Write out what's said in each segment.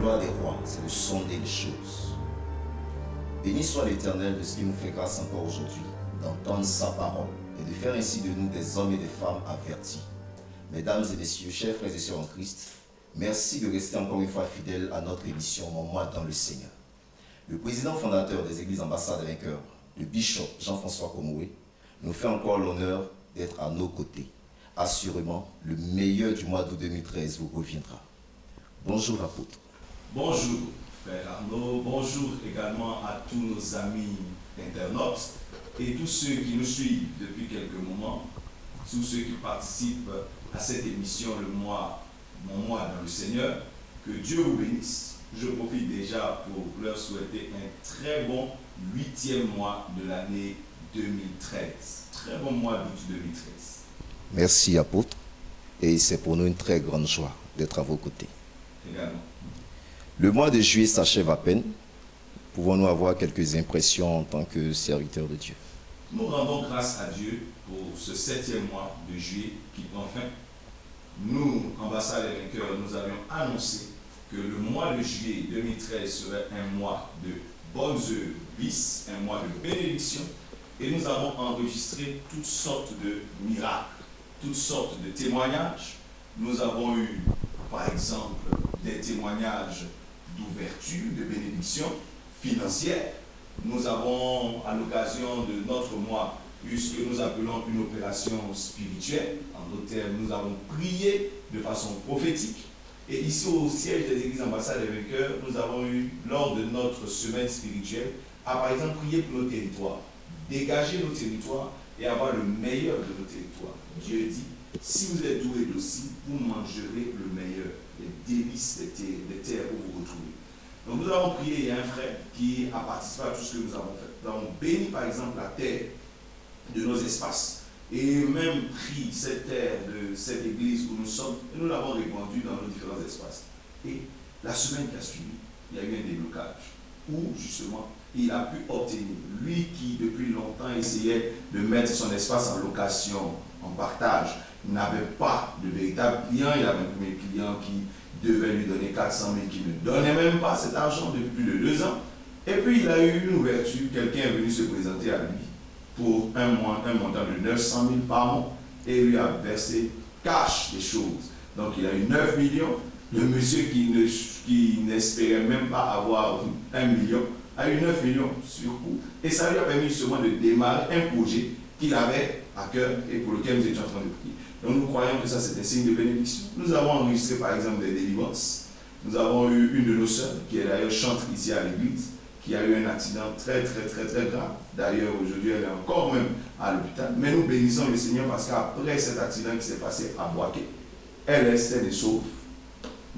gloire des rois, c'est de sonder les choses. Béni soit l'Éternel de ce qui nous fait grâce encore aujourd'hui, d'entendre sa parole et de faire ainsi de nous des hommes et des femmes avertis. Mesdames et messieurs, chers frères et sœurs en Christ, merci de rester encore une fois fidèles à notre émission Mon Moi dans le Seigneur. Le président fondateur des Églises Ambassades Vainqueurs, le bishop Jean-François Komoué, nous fait encore l'honneur d'être à nos côtés. Assurément, le meilleur du mois d'août 2013 vous reviendra. Bonjour apôtre. Bonjour frère Arnaud, bonjour également à tous nos amis internautes et tous ceux qui nous suivent depuis quelques moments, tous ceux qui participent à cette émission Le Mois, Mon Moi dans le Seigneur. Que Dieu vous bénisse. Je profite déjà pour leur souhaiter un très bon 8e mois de l'année 2013. Très bon mois d'août 2013. Merci apôtre, et c'est pour nous une très grande joie d'être à vos côtés. Également. Le mois de juillet s'achève à peine. Pouvons-nous avoir quelques impressions en tant que serviteurs de Dieu? Nous rendons grâce à Dieu pour ce 7e mois de juillet qui prend fin. Nous, Ambassade des Vainqueurs, nous avions annoncé que le mois de juillet 2013 serait un mois de bonnes œuvres, bis, un mois de bénédiction. Et nous avons enregistré toutes sortes de miracles, toutes sortes de témoignages. Nous avons eu, par exemple, des témoignages d'ouverture, de bénédiction financière. Nous avons, à l'occasion de notre mois, eu ce que nous appelons une opération spirituelle. En d'autres termes, nous avons prié de façon prophétique. Et ici, au siège des Églises Ambassades des Vainqueurs, nous avons eu, lors de notre semaine spirituelle, à par exemple prier pour nos territoires, dégager nos territoires et avoir le meilleur de nos territoires. Dieu dit, si vous êtes doués d'aussi, vous mangerez le meilleur, les délices des terres où vous vous retrouvez. Donc nous avons prié, il y a un frère qui a participé à tout ce que nous avons fait. Nous avons béni par exemple la terre de nos espaces et même pris cette terre de cette église où nous sommes et nous l'avons répandue dans nos différents espaces. Et la semaine qui a suivi, il y a eu un déblocage où justement il a pu obtenir, lui qui depuis longtemps essayait de mettre son espace en location, en partage, n'avait pas de véritable client, il avait un premier client qui devait lui donner 400 000, qui ne donnait même pas cet argent depuis plus de 2 ans. Et puis il a eu une ouverture, quelqu'un est venu se présenter à lui pour un montant de 900 000 par mois et lui a versé cash des choses. Donc il a eu 9 millions. Le monsieur qui n'espérait même pas avoir 1 million a eu 9 millions sur coup. Et ça lui a permis justement de démarrer un projet qu'il avait à cœur et pour lequel nous étions en train de prier. Donc nous croyons que ça c'est un signe de bénédiction. Nous avons enregistré par exemple des délivrances. Nous avons eu une de nos sœurs qui est d'ailleurs chantre ici à l'église, qui a eu un accident très grave. D'ailleurs aujourd'hui elle est encore même à l'hôpital. Mais nous bénissons le Seigneur parce qu'après cet accident qui s'est passé à Boaké, elle est saine et sauve.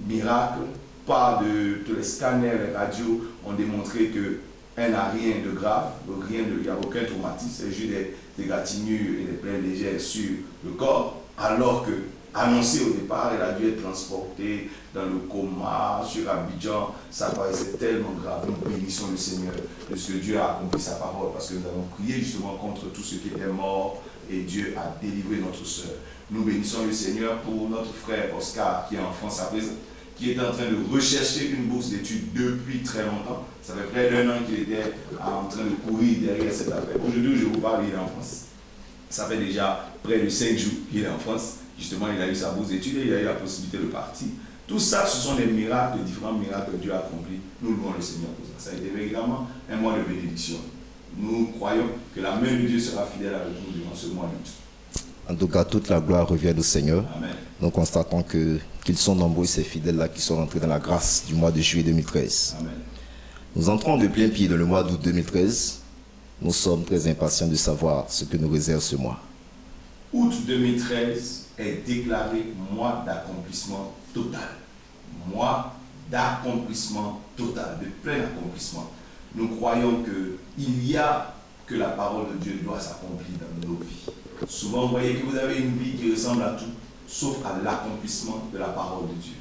Miracle, pas de tous les scanners, les radios ont démontré qu'elle n'a rien de grave, il n'y a aucun traumatisme, c'est juste des égratignures et des plaies légères sur le corps, alors que, annoncé au départ, elle a dû être transportée dans le coma, sur Abidjan, ça paraissait tellement grave. Nous bénissons le Seigneur de ce que Dieu a accompli sa parole, parce que nous avons prié justement contre tout ce qui était mort, et Dieu a délivré notre sœur. Nous bénissons le Seigneur pour notre frère Oscar, qui est en France à présent, qui est en train de rechercher une bourse d'études depuis très longtemps. Ça fait près d'1 an qu'il était en train de courir derrière cette affaire. Aujourd'hui, je vous parle, il est en France. Ça fait déjà près de 5 jours qu'il est en France. Justement, il a eu sa bourse d'études et il a eu la possibilité de partir. Tout ça, ce sont des miracles, des différents miracles que Dieu a accomplis. Nous louons le Seigneur pour ça. Ça a été véritablement un mois de bénédiction. Nous croyons que la main de Dieu sera fidèle avec nous durant ce mois d'août. En tout cas, toute la gloire revient au Seigneur. Amen. Nous constatons qu'ils sont nombreux, ces fidèles-là, qui sont entrés dans la grâce du mois de juillet 2013. Amen. Nous entrons de plein pied dans le mois d'août 2013. Nous sommes très impatients de savoir ce que nous réserve ce mois. Août 2013 est déclaré mois d'accomplissement total. Mois d'accomplissement total, de plein accomplissement. Nous croyons qu'il y a que la parole de Dieu doit s'accomplir dans nos vies. Souvent, vous voyez que vous avez une vie qui ressemble à tout, sauf à l'accomplissement de la parole de Dieu.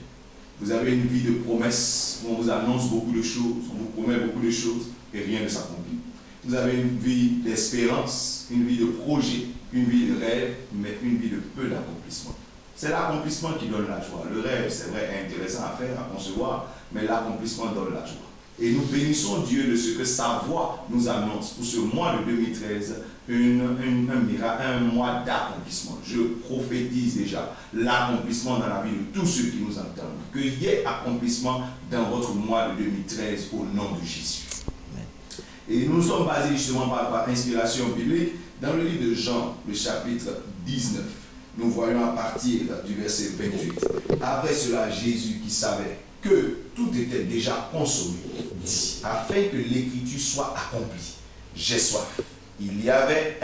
Vous avez une vie de promesses, où on vous annonce beaucoup de choses, on vous promet beaucoup de choses, et rien ne s'accomplit. Vous avez une vie d'espérance, une vie de projet, une vie de rêve, mais une vie de peu d'accomplissement. C'est l'accomplissement qui donne la joie. Le rêve, c'est vrai, est intéressant à faire, à concevoir, mais l'accomplissement donne la joie. Et nous bénissons Dieu de ce que sa voix nous annonce pour ce mois de 2013, un mois d'accomplissement. Je prophétise déjà l'accomplissement dans la vie de tous ceux qui nous entendent. Qu'il y ait accomplissement dans votre mois de 2013 au nom de Jésus. Et nous sommes basés justement par inspiration biblique dans le livre de Jean, le chapitre 19. Nous voyons à partir du verset 28. Après cela, Jésus qui savait que tout était déjà consommé, dit, afin que l'écriture soit accomplie. J'ai soif. Il y avait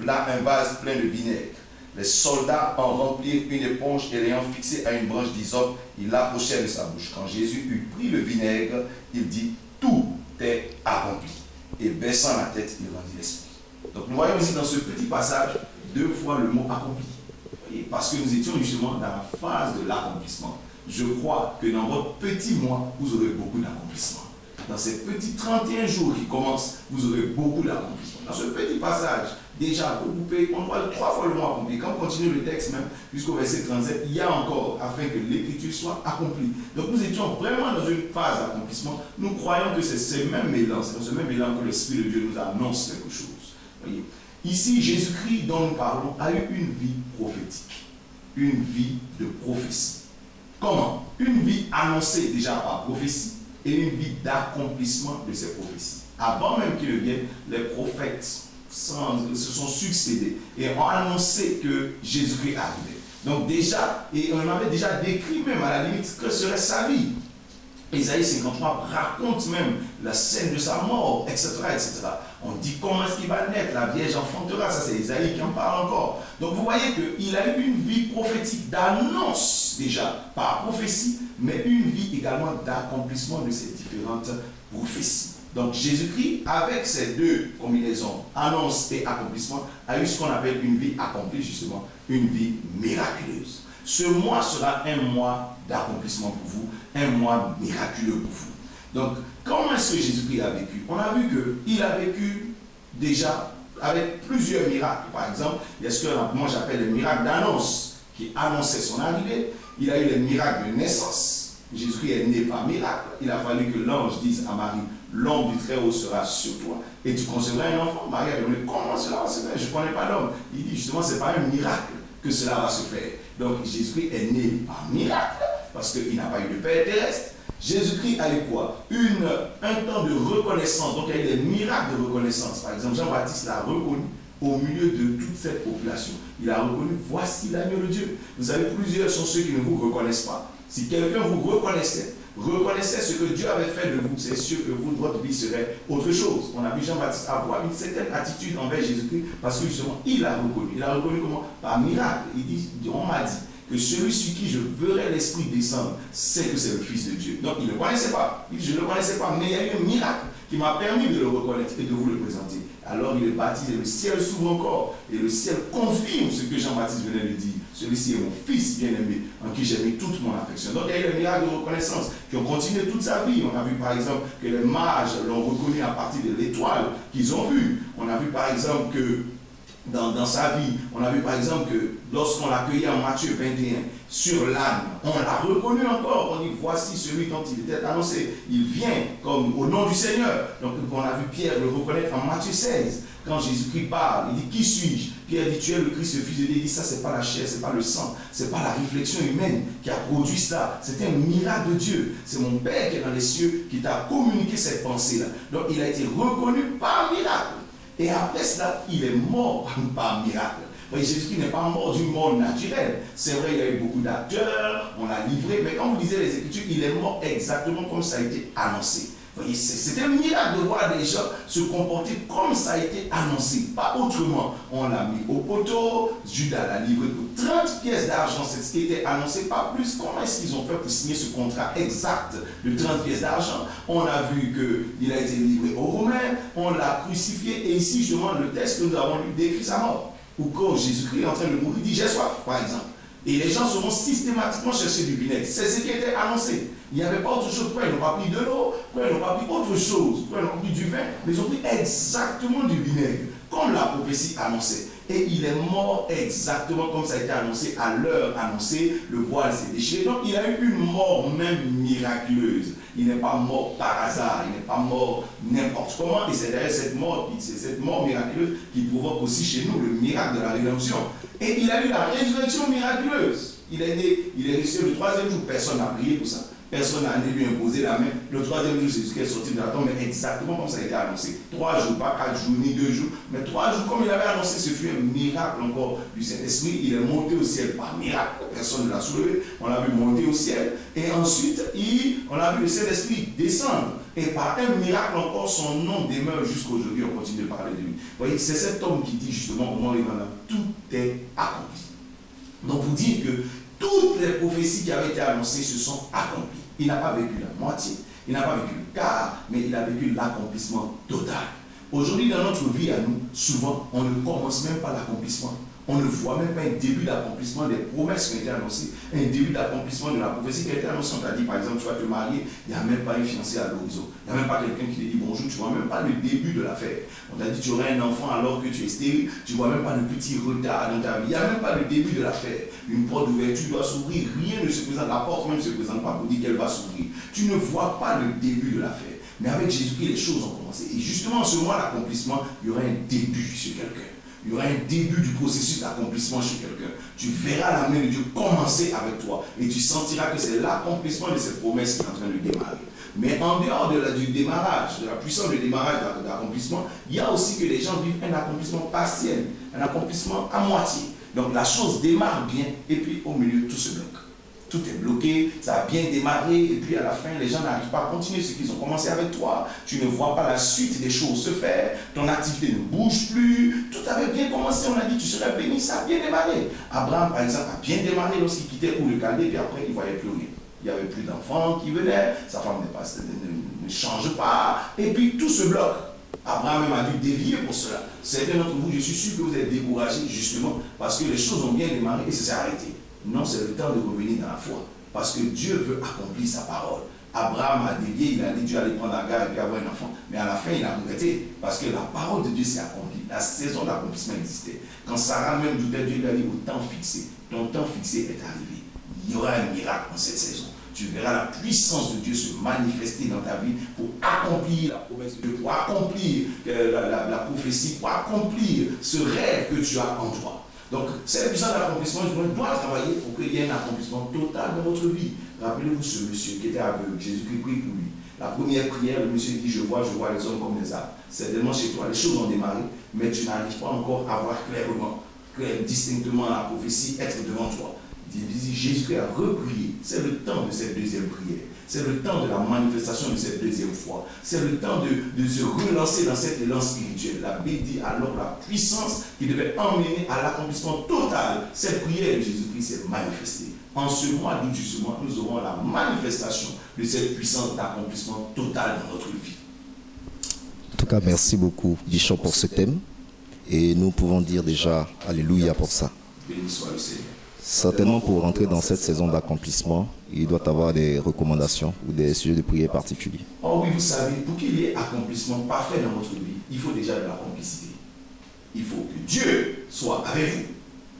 là un vase plein de vinaigre. Les soldats en remplirent une éponge et l'ayant fixée à une branche d'hysope, ils l'approchèrent de sa bouche. Quand Jésus eut pris le vinaigre, il dit, tout est accompli. Et baissant la tête, il rendit l'esprit. Donc nous voyons ici dans ce petit passage 2 fois le mot accompli. Parce que nous étions justement dans la phase de l'accomplissement. Je crois que dans votre petit mois, vous aurez beaucoup d'accomplissement. Dans ces petits 31 jours qui commencent, vous aurez beaucoup d'accomplissement. Dans ce petit passage, déjà, on voit 3 fois le mot accompli. Quand on continue le texte même, jusqu'au verset 37, il y a encore, afin que l'écriture soit accomplie. Donc nous étions vraiment dans une phase d'accomplissement. Nous croyons que c'est ce même élan, c'est dans ce même élan que l'Esprit de Dieu nous annonce quelque chose. Voyez. Ici, Jésus-Christ, dont nous parlons, a eu une vie prophétique, une vie de prophétie. Comment? Une vie annoncée déjà par prophétie et une vie d'accomplissement de ces prophéties. Avant même qu'il vienne, les prophètes se sont succédés et ont annoncé que Jésus-Christ arrivait. Donc déjà, et on avait déjà décrit même à la limite que serait sa vie. Ésaïe 53 raconte même la scène de sa mort, etc., etc. On dit comment est-ce qu'il va naître, la Vierge enfantera, ça c'est Ésaïe qui en parle encore. Donc vous voyez qu'il a eu une vie prophétique d'annonce déjà par prophétie, mais une vie également d'accomplissement de ces différentes prophéties. Donc Jésus-Christ, avec ces deux combinaisons, annonce et accomplissement, a eu ce qu'on appelle une vie accomplie, justement, une vie miraculeuse. Ce mois sera un mois d'accomplissement pour vous, un mois miraculeux pour vous. Donc, comment est-ce que Jésus-Christ a vécu? On a vu qu'il a vécu déjà avec plusieurs miracles. Par exemple, il y a ce que moi j'appelle les miracles d'annonce, qui annonçaient son arrivée. Il a eu les miracles de naissance. Jésus-Christ est né par miracle. Il a fallu que l'ange dise à Marie, l'homme du Très-Haut sera sur toi et tu concevras un enfant. Marie a demandé, comment cela va se faire? Je ne connais pas l'homme. Il dit justement, ce n'est pas un miracle que cela va se faire. Donc Jésus-Christ est né par miracle, parce qu'il n'a pas eu de père terrestre. Jésus-Christ a eu quoi? Un temps de reconnaissance. Donc il y a eu des miracles de reconnaissance. Par exemple, Jean-Baptiste l'a reconnu au milieu de toute cette population. Il a reconnu, voici l'agneau de Dieu. Vous savez, plusieurs sont ceux qui ne vous reconnaissent pas. Si quelqu'un vous reconnaissait ce que Dieu avait fait de vous, c'est sûr que votre vie serait autre chose. On a vu Jean-Baptiste avoir une certaine attitude envers Jésus-Christ parce que justement, il l'a reconnu. Il a reconnu comment? Par miracle. Il dit, on m'a dit que celui sur qui je verrai l'Esprit descendre, c'est que c'est le Fils de Dieu. Donc il ne le connaissait pas. Il dit, je ne le connaissais pas, mais il y a eu un miracle qui m'a permis de le reconnaître et de vous le présenter. Alors il est baptisé, le ciel s'ouvre encore et le ciel confirme ce que Jean-Baptiste venait de dire. Celui-ci est mon fils bien-aimé en qui j'ai mis toute mon affection. Donc il y a eu des miracles de reconnaissance qui ont continué toute sa vie. On a vu par exemple que les mages l'ont reconnu à partir de l'étoile qu'ils ont vue. On a vu par exemple que dans sa vie, on a vu par exemple que lorsqu'on l'accueillait en Matthieu 21 sur l'âne, on l'a reconnu encore. On dit voici celui dont il était annoncé. Il vient comme au nom du Seigneur. Donc on a vu Pierre le reconnaître en Matthieu 16. Quand Jésus-Christ parle, il dit qui suis-je? Pierre dit tu es le Christ, le Fils de Dieu. Il dit ça c'est pas la chair, c'est pas le sang, c'est pas la réflexion humaine qui a produit cela. C'était un miracle de Dieu. C'est mon Père qui est dans les cieux qui t'a communiqué cette pensée-là. Donc il a été reconnu par miracle. Et après cela, il est mort par miracle. Jésus-Christ n'est pas mort d'une mort naturelle. C'est vrai, il y a eu beaucoup d'acteurs, on l'a livré, mais quand vous lisez les Écritures, il est mort exactement comme ça a été annoncé. C'était un miracle de voir des gens se comporter comme ça a été annoncé, pas autrement. On l'a mis au poteau, Judas l'a livré pour 30 pièces d'argent, c'est ce qui était annoncé, pas plus. Comment est-ce qu'ils ont fait pour signer ce contrat exact de 30 pièces d'argent? On a vu qu'il a été livré aux Romains, on l'a crucifié, et ici justement le texte que nous avons lu décrit sa mort. Ou quand Jésus-Christ est en train de mourir, il dit j'ai soif, par exemple. Et les gens seront systématiquement chercher du vinaigre. C'est ce qui était annoncé. Il n'y avait pas autre chose. Pourquoi ils n'ont pas pris de l'eau? Pourquoi ils n'ont pas pris autre chose? Pourquoi ils n'ont pas pris du vin? Mais ils ont pris exactement du vinaigre, comme la prophétie annonçait. et il est mort exactement comme ça a été annoncé, à l'heure annoncée, le voile s'est déchiré. Donc il a eu une mort même miraculeuse. Il n'est pas mort par hasard, il n'est pas mort n'importe comment, et c'est d'ailleurs cette mort miraculeuse qui provoque aussi chez nous le miracle de la rédemption. Et il a eu la résurrection miraculeuse. Il est né, il est resté le 3e jour, personne n'a prié pour ça. Personne n'a lui imposé la main. Le 3e jour, Jésus est sorti de la tombe, mais exactement comme ça a été annoncé. 3 jours, pas 4 jours, ni 2 jours, mais 3 jours, comme il avait annoncé, ce fut un miracle encore du Saint-Esprit. Il est monté au ciel par miracle. Personne ne l'a soulevé. On l'a vu monter au ciel. Et ensuite, on a vu le Saint-Esprit descendre. Et par un miracle encore, son nom demeure jusqu'aujourd'hui. On continue de parler de lui. Vous voyez, c'est cet homme qui dit justement au moment où il en a, tout est accompli. Donc, vous dites que toutes les prophéties qui avaient été annoncées se sont accomplies. Il n'a pas vécu la moitié, il n'a pas vécu le quart, mais il a vécu l'accomplissement total. Aujourd'hui, dans notre vie à nous, souvent, on ne commence même pas l'accomplissement. On ne voit même pas un début d'accomplissement des promesses qui ont été annoncées, un début d'accomplissement de la prophétie qui a été annoncée. On t'a dit, par exemple, tu vas te marier, il n'y a même pas un fiancé à l'horizon. Il n'y a même pas quelqu'un qui te dit bonjour, tu ne vois même pas le début de l'affaire. On t'a dit, tu aurais un enfant alors que tu es stérile, tu ne vois même pas le petit retard dans ta vie. Il n'y a même pas le début de l'affaire. Une porte d'ouverture doit s'ouvrir, rien ne se présente, la porte même ne se présente pas pour dire qu'elle va s'ouvrir. Tu ne vois pas le début de l'affaire. Mais avec Jésus-Christ, les choses ont commencé. Et justement, en ce moment, l'accomplissement, il y aura un début chez quelqu'un. Il y aura un début du processus d'accomplissement chez quelqu'un. Tu verras la main de Dieu commencer avec toi. Et tu sentiras que c'est l'accomplissement de cette promesse qui est en train de démarrer. Mais en dehors du démarrage, de la puissance du démarrage de l'accomplissement, il y a aussi que les gens vivent un accomplissement partiel, un accomplissement à moitié. Donc la chose démarre bien et puis au milieu tout se bloque. Tout est bloqué, ça a bien démarré et puis à la fin les gens n'arrivent pas à continuer ce qu'ils ont commencé avec toi. Tu ne vois pas la suite des choses se faire, ton activité ne bouge plus, tout avait bien commencé, on a dit tu serais béni, ça a bien démarré. Abraham par exemple a bien démarré lorsqu'il quittait Ur de Chaldée puis après il ne voyait plus rien. Il n'y avait plus d'enfants qui venaient, sa femme ne change pas et puis tout se bloque. Abraham même a dû dévier pour cela. Certains d'entre vous, je suis sûr que vous êtes découragés justement parce que les choses ont bien démarré et ça s'est arrêté. Non, c'est le temps de revenir dans la foi. Parce que Dieu veut accomplir sa parole. Abraham a dévié, il a dit Dieu allait prendre Agar et puis avoir un enfant. Mais à la fin, il a regretté. Parce que la parole de Dieu s'est accomplie. La saison d'accomplissement existait. Quand Sarah même doutait, Dieu lui a dit au temps fixé. Ton temps fixé est arrivé. Il y aura un miracle dans cette saison. Tu verras la puissance de Dieu se manifester dans ta vie pour accomplir la promesse de Dieu, pour accomplir la prophétie, pour accomplir ce rêve que tu as en toi. Donc, cette puissance d'accomplissement, je dois travailler pour qu'il y ait un accomplissement total dans votre vie. Rappelez-vous ce monsieur qui était aveugle, Jésus-Christ prie pour lui. La première prière, le monsieur dit, je vois les hommes comme des arbres. Certainement chez toi, les choses ont démarré, mais tu n'arrives pas encore à voir distinctement la prophétie être devant toi. Jésus-Christ a reprié. C'est le temps de cette deuxième prière. C'est le temps de la manifestation de cette deuxième foi. C'est le temps de se relancer dans cet élan spirituel. La Bible dit alors la puissance qui devait emmener à l'accomplissement total. Cette prière de Jésus-Christ s'est manifestée. En ce mois d'août, justement, nous aurons la manifestation de cette puissance d'accomplissement total dans notre vie. En tout cas, merci beaucoup, Bishop, pour ce thème. Et nous pouvons dire déjà Alléluia pour ça. Béni soit le Seigneur. Certainement, pour rentrer dans cette saison d'accomplissement, il doit avoir des recommandations ou des sujets de prière particuliers. Oh oui, vous savez, pour qu'il y ait accomplissement parfait dans votre vie, il faut déjà de la complicité. Il faut que Dieu soit avec vous.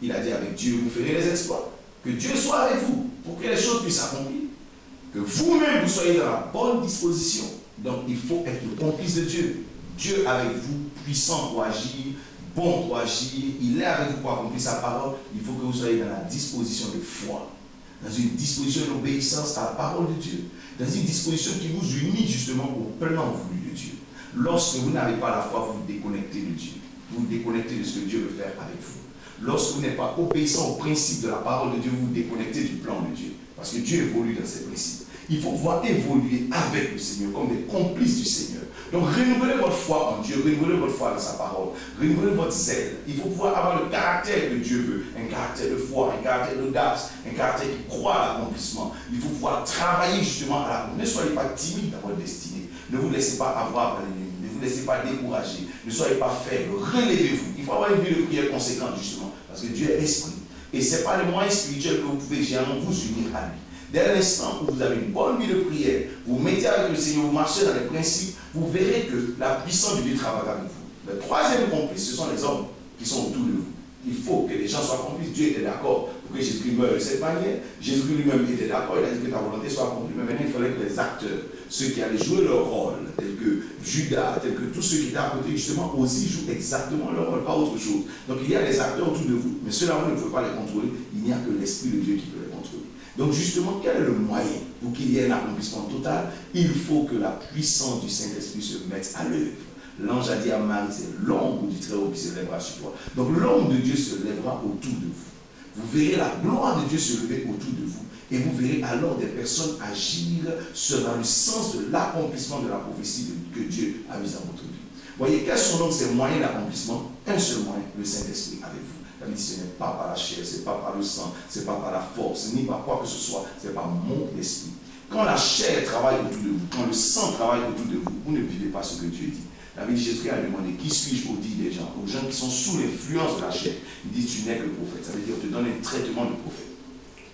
Il a dit avec Dieu, vous ferez les exploits. Que Dieu soit avec vous pour que les choses puissent s'accomplir. Que vous-même, vous soyez dans la bonne disposition. Donc, il faut être le complice de Dieu. Dieu avec vous, puissant pour agir, bon pour agir, il est avec vous pour accomplir sa parole. Il faut que vous soyez dans la disposition de foi, dans une disposition d'obéissance à la parole de Dieu, dans une disposition qui vous unit justement au plan voulu de Dieu. Lorsque vous n'avez pas la foi, vous vous déconnectez de Dieu. Vous vous déconnectez de ce que Dieu veut faire avec vous. Lorsque vous n'êtes pas obéissant au principe de la parole de Dieu, vous vous déconnectez du plan de Dieu. Parce que Dieu évolue dans ses principes. Il faut pouvoir évoluer avec le Seigneur, comme des complices du Seigneur. Donc renouvelez votre foi en Dieu, renouvelez votre foi dans sa parole, renouvelez votre zèle. Il faut pouvoir avoir le caractère que Dieu veut, un caractère de foi, un caractère d'audace, un caractère qui croit à l'accomplissement. Il faut pouvoir travailler justement à l'accomplissement. Ne soyez pas timide dans votre destinée. Ne vous laissez pas avoir par l'ennemi, ne vous laissez pas décourager, ne soyez pas faible, relevez-vous. Il faut avoir une vie de prière conséquente justement, parce que Dieu est esprit. Et ce n'est pas le moyen spirituel que vous pouvez généralement vous unir à lui. Dès l'instant où vous avez une bonne vie de prière, vous mettez avec le Seigneur, vous marchez dans les principes, vous verrez que la puissance de Dieu travaille avec vous. Le troisième complice, ce sont les hommes. qui sont autour de vous. Il faut que les gens soient complices. Dieu était d'accord pour que Jésus-Christ meure de cette manière. Jésus-Christ lui-même était d'accord. Il a dit que ta volonté soit accomplie. Mais maintenant, il fallait que les acteurs, ceux qui allaient jouer leur rôle, tels que Judas, tels que tous ceux qui étaient à côté, justement, aussi jouent exactement leur rôle, pas autre chose. Donc il y a des acteurs autour de vous. Mais ceux-là, vous ne pouvez pas les contrôler. Il n'y a que l'Esprit de Dieu qui peut les contrôler. Donc justement, quel est le moyen pour qu'il y ait un accomplissement total? Il faut que la puissance du Saint-Esprit se mette à l'œuvre. L'ange a dit à Marie, c'est l'ombre du Très-Haut qui se lèvera sur toi. Donc l'ombre de Dieu se lèvera autour de vous. Vous verrez la gloire de Dieu se lever autour de vous. Et vous verrez alors des personnes agir dans le sens de l'accomplissement de la prophétie que Dieu a mise dans votre vie. Voyez, quels sont donc ces moyens d'accomplissement? Un seul moyen, le Saint-Esprit avec vous. La vie, ce n'est pas par la chair, ce n'est pas par le sang, ce n'est pas par la force, ni par quoi que ce soit, c'est par mon esprit. Quand la chair travaille autour de vous, quand le sang travaille autour de vous, vous ne vivez pas ce que Dieu dit. La vie de Jésus a demandé, qui suis-je au dit des gens, aux gens qui sont sous l'influence de la chair. Il dit, tu n'es que prophète. Ça veut dire, on te donne un traitement de prophète.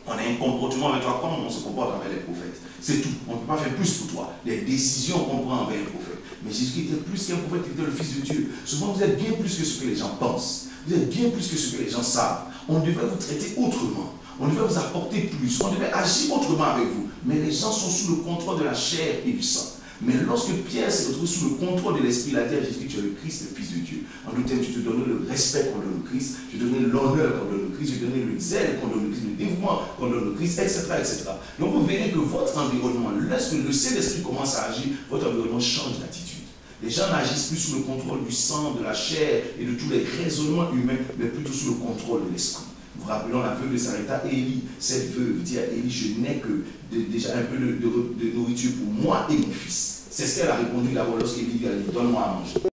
On a un comportement avec toi comme on se comporte avec les prophètes. C'est tout. On ne peut pas faire plus pour toi. Les décisions qu'on prend avec un prophète. Mais Jésus était plus qu'un prophète, il était le Fils de Dieu. Souvent, vous êtes bien plus que ce que les gens pensent. Vous êtes bien plus que ce que les gens savent. On devait vous traiter autrement. On devait vous apporter plus. On devait agir autrement avec vous. Mais les gens sont sous le contrôle de la chair et du sang. Mais lorsque Pierre s'est retrouvé sous le contrôle de l'Esprit, il a dit à Jésus, tu es le Christ, le Fils de Dieu. En d'autres termes, tu te donnais le respect qu'on donne au Christ, tu te donnais l'honneur qu'on donne au Christ, tu te donnais le zèle qu'on donne au Christ, le dévouement qu'on donne au Christ, etc., etc. Donc vous verrez que votre environnement, lorsque le Saint-Esprit commence à agir, votre environnement change d'attitude. Les gens n'agissent plus sous le contrôle du sang, de la chair et de tous les raisonnements humains, mais plutôt sous le contrôle de l'Esprit. Nous rappelons la veuve de Sarepta, Élie, cette veuve dit à Élie, je n'ai que déjà un peu de nourriture pour moi et mon fils. C'est ce qu'elle a répondu d'abord lorsqu'Élie lui a dit, donne-moi à manger.